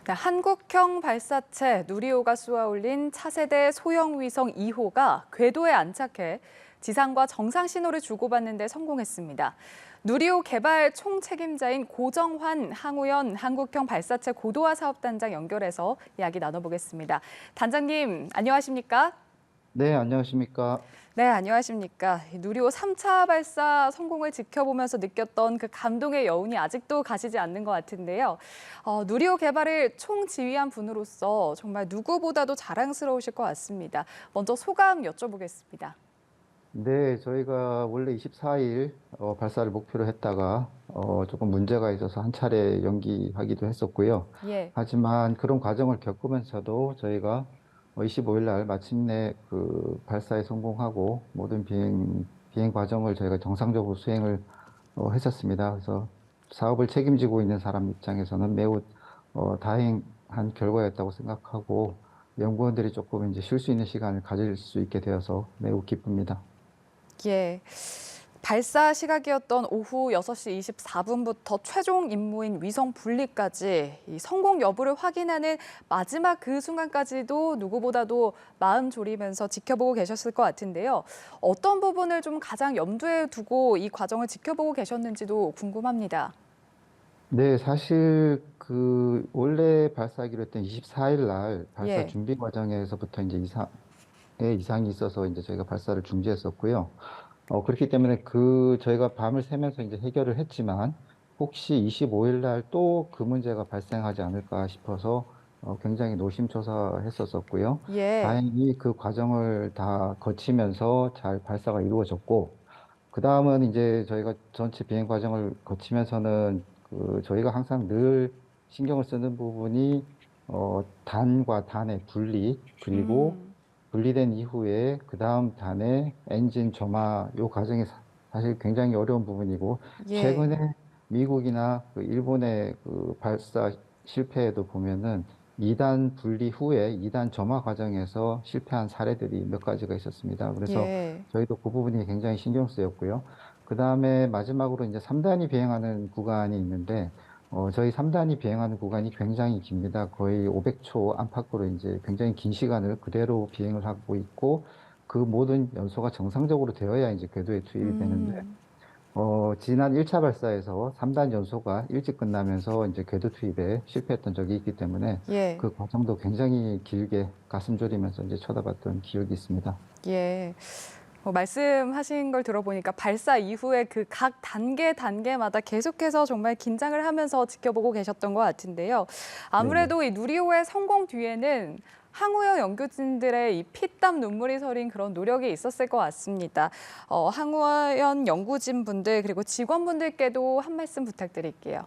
네, 한국형 발사체 누리호가 쏘아올린 차세대 소형 위성 2호가 궤도에 안착해 지상과 정상 신호를 주고받는 데 성공했습니다. 누리호 개발 총책임자인 고정환 항우연 한국형 발사체 고도화 사업단장 연결해서 이야기 나눠보겠습니다. 단장님, 안녕하십니까? 네, 안녕하십니까? 네, 안녕하십니까. 누리호 3차 발사 성공을 지켜보면서 느꼈던 그 감동의 여운이 아직도 가시지 않는 것 같은데요. 누리호 개발을 총지휘한 분으로서 정말 누구보다도 자랑스러우실 것 같습니다. 먼저 소감 여쭤보겠습니다. 네, 저희가 원래 24일 발사를 목표로 했다가 조금 문제가 있어서 한 차례 연기하기도 했었고요. 예. 하지만 그런 과정을 겪으면서도 저희가 25일 날 마침내 그 발사에 성공하고 모든 비행 과정을 저희가 정상적으로 수행을 했었습니다. 그래서 사업을 책임지고 있는 사람 입장에서는 매우 다행한 결과였다고 생각하고 연구원들이 조금 이제 쉴 수 있는 시간을 가질 수 있게 되어서 매우 기쁩니다. 예. 발사 시각이었던 오후 6시 24분부터 최종 임무인 위성 분리까지 이 성공 여부를 확인하는 마지막 그 순간까지도 누구보다도 마음 졸이면서 지켜보고 계셨을 것 같은데요. 어떤 부분을 좀 가장 염두에 두고 이 과정을 지켜보고 계셨는지도 궁금합니다. 네, 사실 그 원래 발사하기로 했던 24일 날 발사 예. 준비 과정에서부터 이제 이상이 있어서 이제 저희가 발사를 중지했었고요. 그렇기 때문에 저희가 밤을 새면서 이제 해결을 했지만 혹시 25일 날 또 그 문제가 발생하지 않을까 싶어서 굉장히 노심초사했었었고요. 예. 다행히 그 과정을 다 거치면서 잘 발사가 이루어졌고, 그 다음은 이제 저희가 전체 비행 과정을 거치면서는 저희가 항상 늘 신경을 쓰는 부분이 단과 단의 분리, 그리고 음. 분리된 이후에 그 다음 단의 엔진 점화 요 과정이 사실 굉장히 어려운 부분이고, 예. 최근에 미국이나 그 일본의 그 발사 실패에도 보면은 2단 분리 후에 2단 점화 과정에서 실패한 사례들이 몇 가지가 있었습니다. 그래서 예. 저희도 그 부분이 굉장히 신경 쓰였고요. 그 다음에 마지막으로 이제 3단이 비행하는 구간이 있는데, 저희 3단이 비행하는 구간이 굉장히 깁니다. 거의 500초 안팎으로 이제 굉장히 긴 시간을 그대로 비행을 하고 있고, 그 모든 연소가 정상적으로 되어야 이제 궤도에 투입이 되는데, 음. 지난 1차 발사에서 3단 연소가 일찍 끝나면서 이제 궤도 투입에 실패했던 적이 있기 때문에 예. 그 과정도 굉장히 길게 가슴 졸이면서 이제 쳐다봤던 기억이 있습니다. 예. 말씀하신 걸 들어보니까 발사 이후에 그 각 단계마다 계속해서 정말 긴장을 하면서 지켜보고 계셨던 것 같은데요. 네네. 아무래도 이 누리호의 성공 뒤에는 항우여 연구진들의 이 피땀 눈물이 서린 그런 노력이 있었을 것 같습니다. 항우연 연구진 분들 그리고 직원분들께도 한 말씀 부탁드릴게요.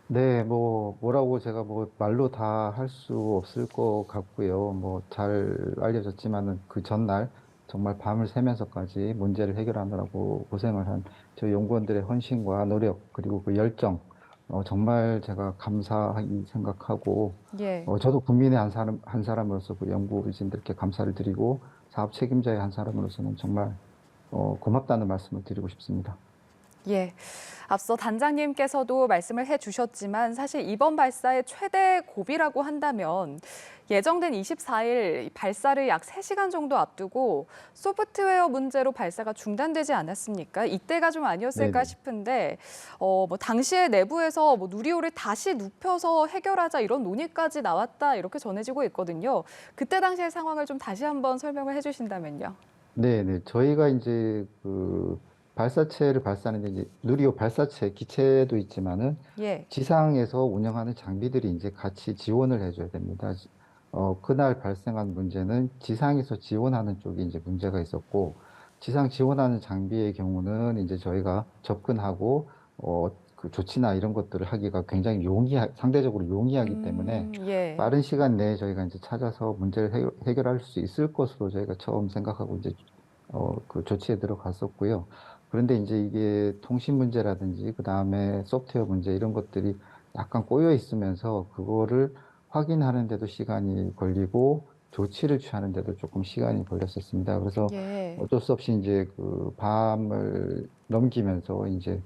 네, 뭐라고 제가 말로 다 할 수 없을 것 같고요. 잘 알려졌지만은 그 전날 정말 밤을 새면서까지 문제를 해결하느라고 고생을 한 저희 연구원들의 헌신과 노력, 그리고 그 열정, 정말 제가 감사하게 생각하고, 예. 저도 국민의 한 사람으로서 그 연구진들께 감사를 드리고, 사업 책임자의 한 사람으로서는 정말, 고맙다는 말씀을 드리고 싶습니다. 예. 앞서 단장님께서도 말씀을 해주셨지만 사실 이번 발사의 최대 고비라고 한다면 예정된 24일 발사를 약 3시간 정도 앞두고 소프트웨어 문제로 발사가 중단되지 않았습니까? 이때가 좀 아니었을까 네네. 싶은데 당시에 내부에서 누리호를 다시 눕혀서 해결하자 이런 논의까지 나왔다 이렇게 전해지고 있거든요. 그때 당시의 상황을 좀 다시 한번 설명을 해주신다면요. 네네. 저희가 이제 그 발사체를 발사하는데 이제 누리호 발사체 기체도 있지만은 예. 지상에서 운영하는 장비들이 이제 같이 지원을 해줘야 됩니다. 그날 발생한 문제는 지상에서 지원하는 쪽이 이제 문제가 있었고, 지상 지원하는 장비의 경우는 이제 저희가 접근하고, 그 조치나 이런 것들을 하기가 굉장히 상대적으로 용이하기 때문에 예. 빠른 시간 내에 저희가 이제 찾아서 문제를 해결할 수 있을 것으로 저희가 처음 생각하고 이제 그 조치에 들어갔었고요. 그런데 이제 이게 통신 문제라든지 그 다음에 소프트웨어 문제 이런 것들이 약간 꼬여 있으면서 그거를 확인하는데도 시간이 걸리고 조치를 취하는데도 조금 시간이 걸렸었습니다. 그래서 예. 어쩔 수 없이 이제 그 밤을 넘기면서 이제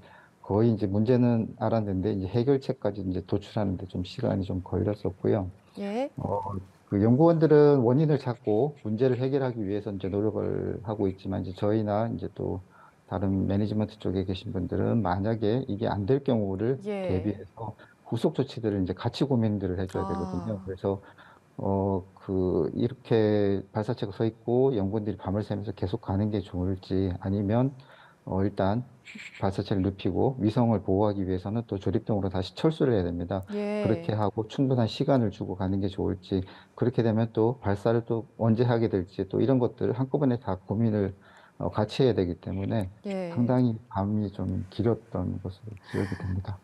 거의 이제 문제는 알았는데 이제 해결책까지 이제 도출하는데 좀 시간이 좀 걸렸었고요. 예. 어, 그 연구원들은 원인을 찾고 문제를 해결하기 위해서 이제 노력을 하고 있지만 이제 저희나 이제 또 다른 매니지먼트 쪽에 계신 분들은 만약에 이게 안 될 경우를 예. 대비해서 후속 조치들을 이제 같이 고민들을 해줘야 되거든요. 아, 그래서 이렇게 발사체가 서 있고 연구원들이 밤을 새면서 계속 가는 게 좋을지 아니면 일단 발사체를 눕히고 위성을 보호하기 위해서는 또 조립동으로 다시 철수를 해야 됩니다. 그렇게 예. 하고 충분한 시간을 주고 가는 게 좋을지, 그렇게 되면 또 발사를 또 언제 하게 될지, 또 이런 것들을 한꺼번에 다 고민을 같이 해야 되기 때문에 예. 상당히 밤이 좀 길었던 것으로 기억이 됩니다.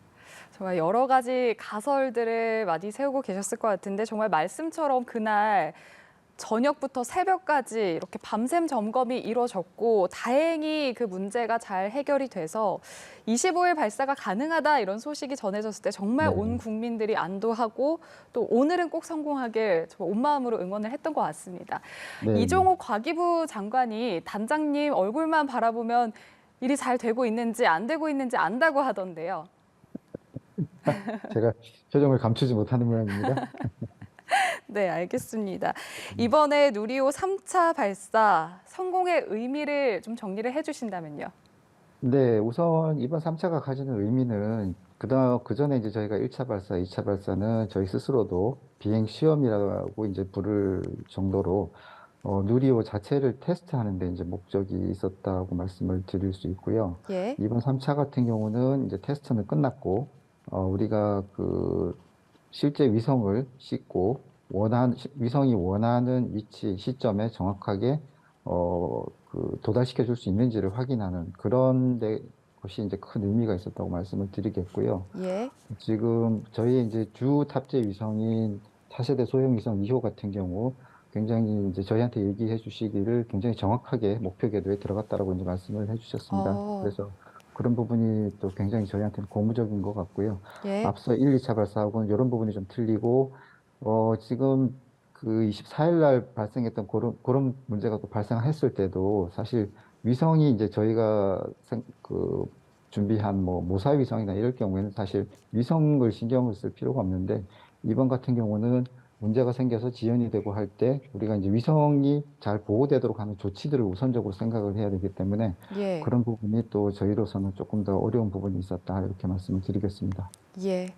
정말 여러 가지 가설들을 많이 세우고 계셨을 것 같은데 정말 말씀처럼 그날 저녁부터 새벽까지 이렇게 밤샘 점검이 이루어졌고 다행히 그 문제가 잘 해결이 돼서 25일 발사가 가능하다 이런 소식이 전해졌을 때 정말 네. 온 국민들이 안도하고 또 오늘은 꼭 성공하길 정말 온 마음으로 응원을 했던 것 같습니다. 네, 네. 이종호 과기부 장관이 단장님 얼굴만 바라보면 일이 잘 되고 있는지 안 되고 있는지 안다고 하던데요. 제가 표정을 감추지 못하는 모양입니다. 네, 알겠습니다. 이번에 누리호 3차 발사 성공의 의미를 좀 정리를 해주신다면요. 네, 우선 이번 3차가 가지는 의미는 그 전에 이제 저희가 1차 발사, 2차 발사는 저희 스스로도 비행 시험이라고 이제 부를 정도로 누리호 자체를 테스트하는 데 이제 목적이 있었다고 말씀을 드릴 수 있고요. 예, 이번 3차 같은 경우는 이제 테스트는 끝났고 우리가 그 실제 위성을 싣고 위성이 원하는 위치, 시점에 정확하게 도달시켜 줄 수 있는지를 확인하는 그런 데 것이 이제 큰 의미가 있었다고 말씀을 드리겠고요. 예, 지금 저희 이제 주 탑재 위성인 차세대 소형 위성 2호 같은 경우 굉장히 이제 저희한테 얘기해 주시기를 굉장히 정확하게 목표 궤도에 들어갔다라고 이제 말씀을 해 주셨습니다. 어, 그래서 그런 부분이 또 굉장히 저희한테는 고무적인 것 같고요. 예, 앞서 1, 2차 발사하고는 이런 부분이 좀 틀리고, 지금 그 24일 날 발생했던 그런 문제가 또 발생했을 때도 사실 위성이 이제 저희가 준비한 뭐 모사 위성이나 이럴 경우에는 사실 위성을 신경을 쓸 필요가 없는데 이번 같은 경우는 문제가 생겨서 지연이 되고 할 때 우리가 이제 위성이 잘 보호되도록 하는 조치들을 우선적으로 생각을 해야 되기 때문에 예, 그런 부분이 또 저희로서는 조금 더 어려운 부분이 있었다 이렇게 말씀을 드리겠습니다. 예.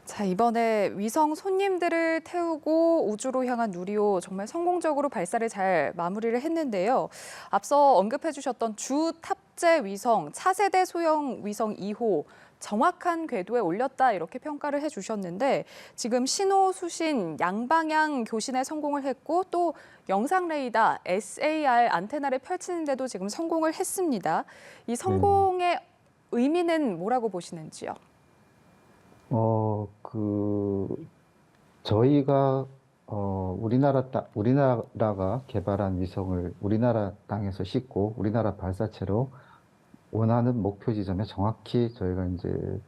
자, 이번에 위성 손님들을 태우고 우주로 향한 누리호 정말 성공적으로 발사를 잘 마무리를 했는데요. 앞서 언급해 주셨던 주 탑재 위성 차세대 소형 위성 2호 정확한 궤도에 올렸다 이렇게 평가를 해 주셨는데 지금 신호 수신 양방향 교신에 성공을 했고 또 영상 레이더 SAR 안테나를 펼치는데도 지금 성공을 했습니다. 이 네. 성공의 의미는 뭐라고 보시는지요? 그 저희가 우리나라가 개발한 위성을 우리나라 땅에서 싣고 우리나라 발사체로 원하는 목표 지점에 정확히 저희가 이제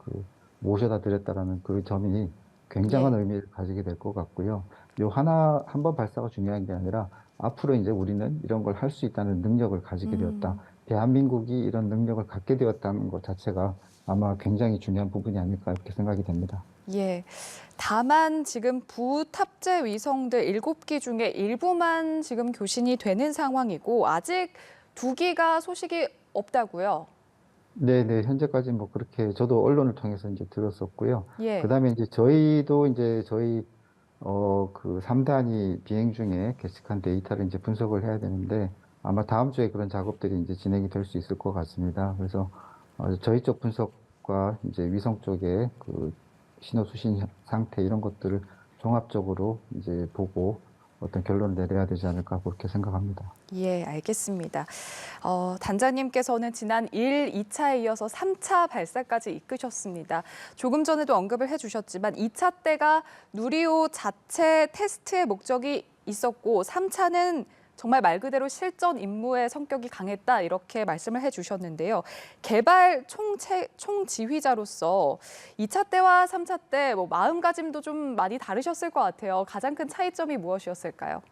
모셔다 드렸다라는 그 점이 굉장한 예. 의미를 가지게 될 것 같고요. 한 번 발사가 중요한 게 아니라 앞으로 이제 우리는 이런 걸 할 수 있다는 능력을 가지게 되었다. 음. 대한민국이 이런 능력을 갖게 되었다는 것 자체가 아마 굉장히 중요한 부분이 아닐까 이렇게 생각이 됩니다. 예. 다만 지금 부탑재 위성들 7기 중에 일부만 지금 교신이 되는 상황이고 아직 2기가 소식이 없다고요. 네네, 현재까지 뭐 그렇게 저도 언론을 통해서 이제 들었었고요. 예. 그다음에 이제 저희도 이제 그 3단이 비행 중에 게시한 데이터를 이제 분석을 해야 되는데 아마 다음 주에 그런 작업들이 이제 진행이 될 수 있을 것 같습니다. 그래서 저희 쪽 분석과 이제 위성 쪽의 그 신호 수신 상태 이런 것들을 종합적으로 이제 보고 어떤 결론을 내려야 되지 않을까 그렇게 생각합니다. 예, 알겠습니다. 단장님께서는 지난 1, 2차에 이어서 3차 발사까지 이끄셨습니다. 조금 전에도 언급을 해주셨지만 2차 때가 누리호 자체 테스트의 목적이 있었고 3차는 정말 말 그대로 실전 임무의 성격이 강했다 이렇게 말씀을 해주셨는데요. 개발 총지휘자로서 2차 때와 3차 때 뭐 마음가짐도 좀 많이 다르셨을 것 같아요. 가장 큰 차이점이 무엇이었을까요?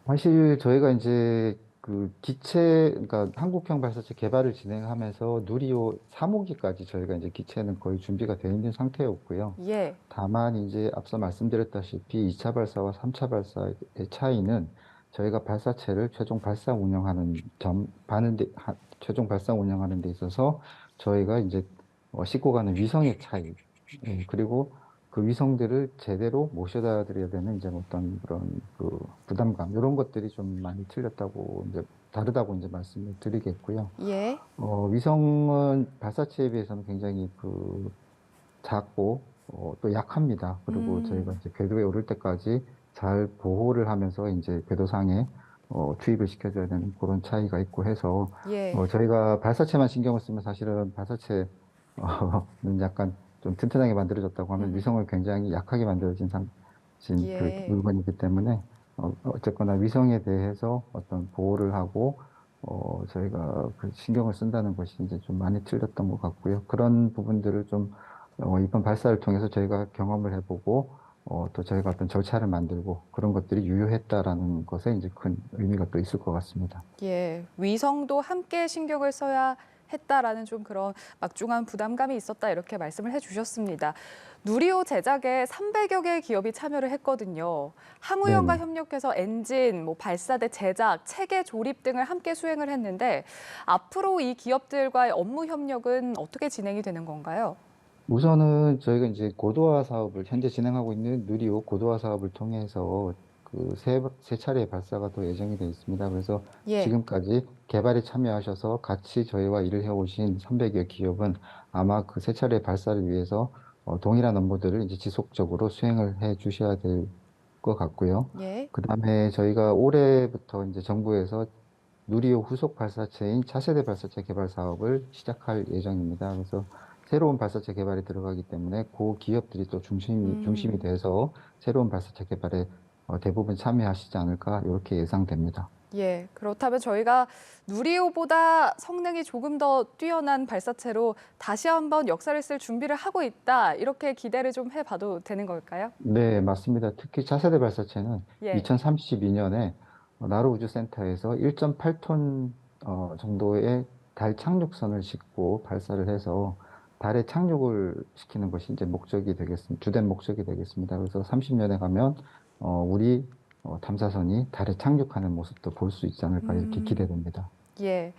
사실 저희가 이제 그 기체, 그러니까 한국형 발사체 개발을 진행하면서 누리호 3호기까지 저희가 이제 기체는 거의 준비가 되어 있는 상태였고요. 예. 다만 이제 앞서 말씀드렸다시피 2차 발사와 3차 발사의 차이는 저희가 발사체를 최종 발사 운영하는 최종 발사 운영하는 데 있어서 저희가 이제 싣고 가는 위성의 차이, 그리고 그 위성들을 제대로 모셔다 드려야 되는 이제 어떤 그런 그 부담감, 이런 것들이 좀 많이 틀렸다고 이제 다르다고 이제 말씀을 드리겠고요. 예. 위성은 발사체에 비해서는 굉장히 작고 또 약합니다. 그리고 저희가 음. 이제 궤도에 오를 때까지 잘 보호를 하면서 이제 궤도상에 투입을 시켜줘야 되는 그런 차이가 있고 해서 예. 저희가 발사체만 신경을 쓰면 사실은 발사체는 약간 좀 튼튼하게 만들어졌다고 하면 위성을 굉장히 약하게 만들어진 그 예. 물건이기 때문에 어쨌거나 위성에 대해서 어떤 보호를 하고 저희가 그 신경을 쓴다는 것이 이제 좀 많이 틀렸던 것 같고요. 그런 부분들을 좀 이번 발사를 통해서 저희가 경험을 해보고 또 저희가 어떤 절차를 만들고 그런 것들이 유효했다라는 것에 이제 큰 의미가 또 있을 것 같습니다. 예. 위성도 함께 신경을 써야 했다라는 좀 그런 막중한 부담감이 있었다 이렇게 말씀을 해주셨습니다. 누리호 제작에 300여 개의 기업이 참여를 했거든요. 항우연과 네네. 협력해서 엔진, 발사대 제작, 체계 조립 등을 함께 수행을 했는데 앞으로 이 기업들과의 업무 협력은 어떻게 진행이 되는 건가요? 우선은 저희가 이제 고도화 사업을 현재 진행하고 있는 누리호 고도화 사업을 통해서 그 세 차례의 발사가 또 예정이 되어 있습니다. 그래서 예. 지금까지 개발에 참여하셔서 같이 저희와 일을 해오신 300여 기업은 아마 그 세 차례의 발사를 위해서 동일한 업무들을 이제 지속적으로 수행을 해 주셔야 될 것 같고요. 예. 그다음에 저희가 올해부터 이제 정부에서 누리호 후속 발사체인 차세대 발사체 개발 사업을 시작할 예정입니다. 그래서 새로운 발사체 개발에 들어가기 때문에 그 기업들이 또 중심이 음. 돼서 새로운 발사체 개발에 대부분 참여하시지 않을까 이렇게 예상됩니다. 예, 그렇다면 저희가 누리호보다 성능이 조금 더 뛰어난 발사체로 다시 한번 역사를 쓸 준비를 하고 있다. 이렇게 기대를 좀 해봐도 되는 걸까요? 네, 맞습니다. 특히 차세대 발사체는 예. 2032년에 나로우주센터에서 1.8톤 정도의 달 착륙선을 싣고 발사를 해서 달에 착륙을 시키는 것이 이제 목적이 되겠습니다. 주된 목적이 되겠습니다. 그래서 30년에 가면 우리 탐사선이 달에 착륙하는 모습도 볼 수 있지 않을까 이렇게 음. 기대됩니다. 예.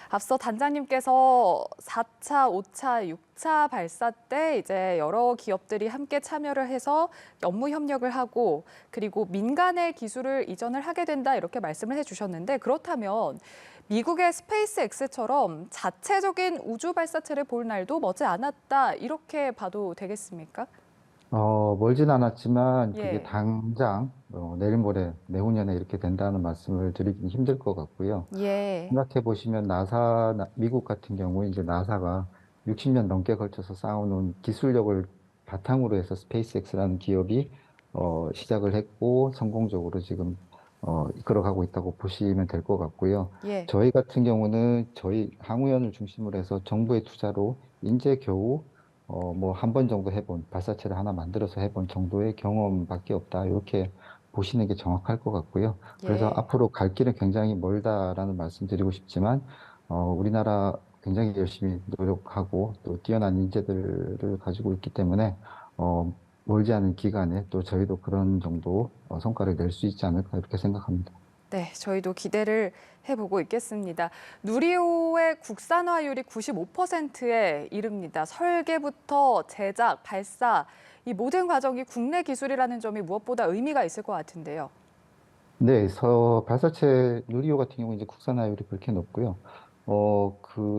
앞서 단장님께서 4차, 5차, 6차 발사 때 이제 여러 기업들이 함께 참여를 해서 업무 협력을 하고 그리고 민간의 기술을 이전을 하게 된다 이렇게 말씀을 해주셨는데 그렇다면 미국의 스페이스 X처럼 자체적인 우주 발사체를 볼 날도 머지 않았다 이렇게 봐도 되겠습니까? 멀진 않았지만 그게 예. 당장 내일 모레 내후년에 이렇게 된다는 말씀을 드리기는 힘들 것 같고요. 예. 생각해 보시면 미국 같은 경우에 이제 나사가 60년 넘게 걸쳐서 쌓아놓은 기술력을 바탕으로 해서 스페이스X라는 기업이 시작을 했고 성공적으로 지금 이끌어가고 있다고 보시면 될 것 같고요. 예. 저희 같은 경우는 저희 항우연을 중심으로 해서 정부의 투자로 인제 겨우 뭐 한 번 정도 해본 발사체를 하나 만들어서 해본 정도의 경험밖에 없다. 이렇게 보시는 게 정확할 것 같고요. 그래서 예. 앞으로 갈 길은 굉장히 멀다라는 말씀 드리고 싶지만, 우리나라 굉장히 열심히 노력하고 또 뛰어난 인재들을 가지고 있기 때문에, 멀지 않은 기간에 또 저희도 그런 정도 성과를 낼 수 있지 않을까 이렇게 생각합니다. 네, 저희도 기대를 해보고 있겠습니다. 누리호의 국산화율이 95%에 이릅니다. 설계부터 제작, 발사, 이 모든 과정이 국내 기술이라는 점이 무엇보다 의미가 있을 것 같은데요. 네, 발사체 누리호 같은 경우 이제 국산화율이 그렇게 높고요.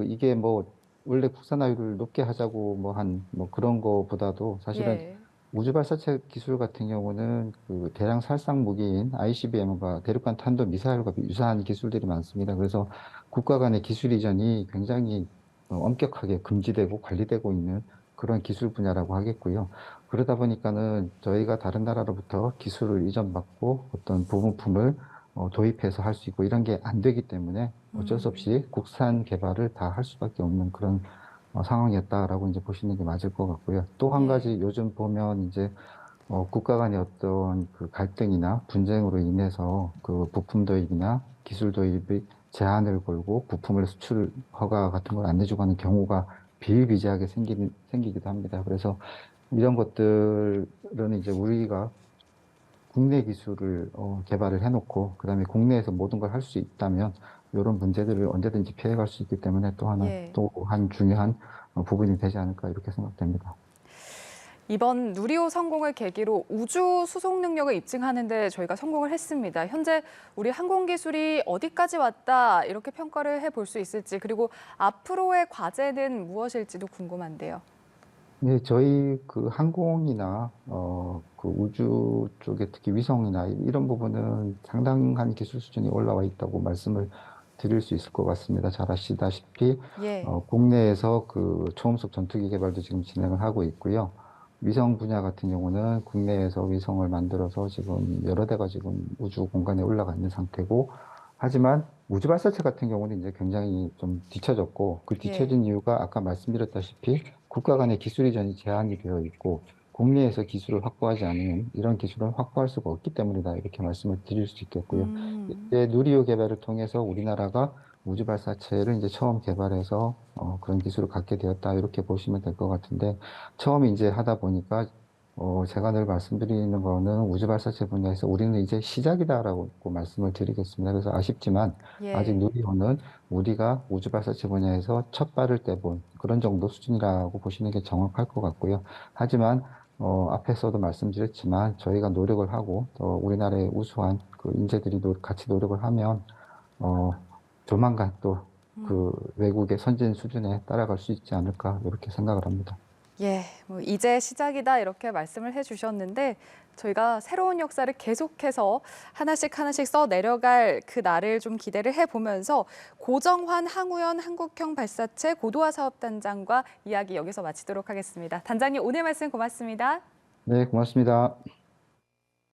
이게 뭐, 원래 국산화율을 높게 하자고 뭐 그런 거보다도 사실은 예. 우주 발사체 기술 같은 경우는 그 대량 살상 무기인 ICBM과 대륙간 탄도 미사일과 유사한 기술들이 많습니다. 그래서 국가 간의 기술 이전이 굉장히 엄격하게 금지되고 관리되고 있는 그런 기술 분야라고 하겠고요. 그러다 보니까는 저희가 다른 나라로부터 기술을 이전받고 어떤 부품을 도입해서 할 수 있고 이런 게 안 되기 때문에 어쩔 수 음. 없이 국산 개발을 다 할 수밖에 없는 그런 상황이었다라고 이제 보시는 게 맞을 것 같고요. 또 한 예. 가지 요즘 보면 이제 국가 간의 어떤 그 갈등이나 분쟁으로 인해서 그 부품 도입이나 기술 도입이 제한을 걸고 부품을 수출 허가 같은 걸 안 내주고 하는 경우가 비일비재하게 생기기도 합니다. 그래서 이런 것들은 이제 우리가 국내 기술을 개발을 해놓고 그다음에 국내에서 모든 걸 할 수 있다면 이런 문제들을 언제든지 피해갈 수 있기 때문에 예. 또 한 중요한 부분이 되지 않을까 이렇게 생각됩니다. 이번 누리호 성공을 계기로 우주 수송 능력을 입증하는 데 저희가 성공을 했습니다. 현재 우리 항공 기술이 어디까지 왔다 이렇게 평가를 해볼 수 있을지 그리고 앞으로의 과제는 무엇일지도 궁금한데요. 네, 저희 그 항공이나 그 우주 쪽에 특히 위성이나 이런 부분은 상당한 기술 수준이 올라와 있다고 말씀을 드릴 수 있을 것 같습니다. 잘 아시다시피 예. 국내에서 그 초음속 전투기 개발도 지금 진행을 하고 있고요. 위성 분야 같은 경우는 국내에서 위성을 만들어서 지금 여러 대가 지금 우주 공간에 올라가 있는 상태고, 하지만 우주 발사체 같은 경우는 이제 굉장히 좀 뒤처졌고, 그 예. 뒤처진 이유가 아까 말씀드렸다시피 국가 간의 기술 이전이 제한이 되어 있고, 국내에서 기술을 확보하지 않으면 이런 기술을 확보할 수가 없기 때문이다. 이렇게 말씀을 드릴 수 있겠고요. 음. 이제 누리호 개발을 통해서 우리나라가 우주 발사체를 이제 처음 개발해서 그런 기술을 갖게 되었다. 이렇게 보시면 될 것 같은데, 처음 이제 하다 보니까 제가 늘 말씀드리는 거는 우주 발사체 분야에서 우리는 이제 시작이다라고 꼭 말씀을 드리겠습니다. 그래서 아쉽지만 아직 예. 누리호는 우리가 우주 발사체 분야에서 첫 발을 떼본 그런 정도 수준이라고 보시는 게 정확할 것 같고요. 하지만 앞에서도 말씀드렸지만 저희가 노력을 하고 또 우리나라의 우수한 그 인재들이 같이 노력을 하면 어, 조만간 또 그 외국의 선진 수준에 따라갈 수 있지 않을까 이렇게 생각을 합니다. 예, 뭐 이제 시작이다 이렇게 말씀을 해주셨는데 저희가 새로운 역사를 계속해서 하나씩 하나씩 써 내려갈 그 날을 좀 기대를 해보면서 고정환 항우연 한국형 발사체 고도화 사업단장과 이야기 여기서 마치도록 하겠습니다. 단장님 오늘 말씀 고맙습니다. 네, 고맙습니다.